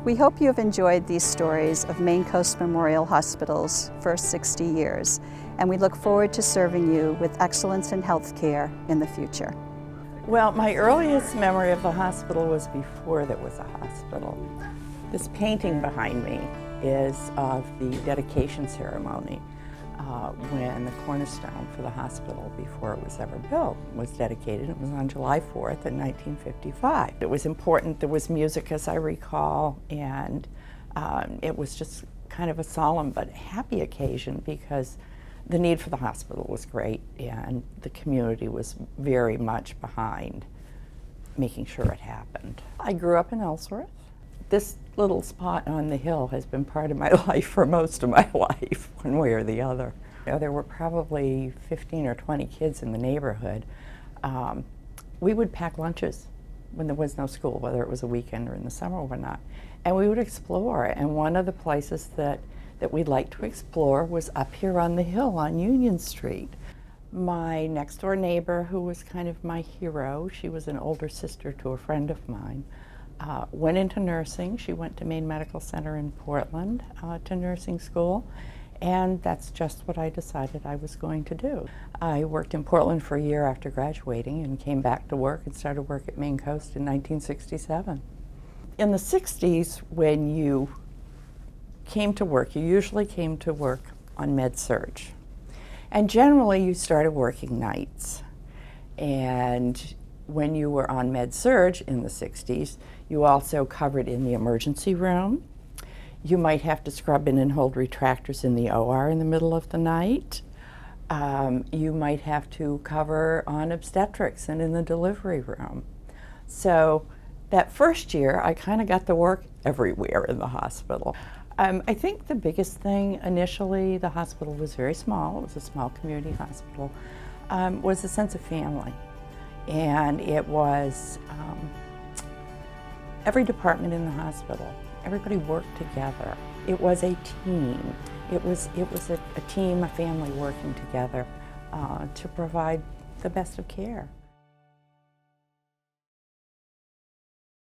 We hope you have enjoyed these stories of Maine Coast Memorial Hospital's first 60 years, and we look forward to serving you with excellence in healthcare in the future. Well, my earliest memory of the hospital was before there was a hospital. This painting behind me is of the dedication ceremony when the cornerstone for the hospital, before it was ever built, was dedicated. It was on July 4th in 1955. It was important. There was music, as I recall, and it was just kind of a solemn but happy occasion because the need for the hospital was great and the community was very much behind making sure it happened. I grew up in Ellsworth. This little spot on the hill has been part of my life for most of my life, one way or the other. You know, there were probably 15 or 20 kids in the neighborhood. We would pack lunches when there was no school, whether it was a weekend or in the summer or not, and we would explore. And one of the places that we liked to explore was up here on the hill on Union Street. My next door neighbor, who was kind of my hero, she was an older sister to a friend of mine, went into nursing. She went to Maine Medical Center in Portland to nursing school, and that's just what I decided I was going to do. I worked in Portland for a year after graduating and came back to work and started work at Maine Coast in 1967. In the 60s, when you came to work, you usually came to work on med-surg. And generally you started working nights. And when you were on med-surg in the 60s, you also covered in the emergency room. You might have to scrub in and hold retractors in the OR in the middle of the night. You might have to cover on obstetrics and in the delivery room. So that first year, I kind of got to work everywhere in the hospital. I think the biggest thing initially, the hospital was very small, it was a small community hospital, was a sense of family. And it was every department in the hospital, everybody worked together. It was a team. It was a team, a family working together to provide the best of care.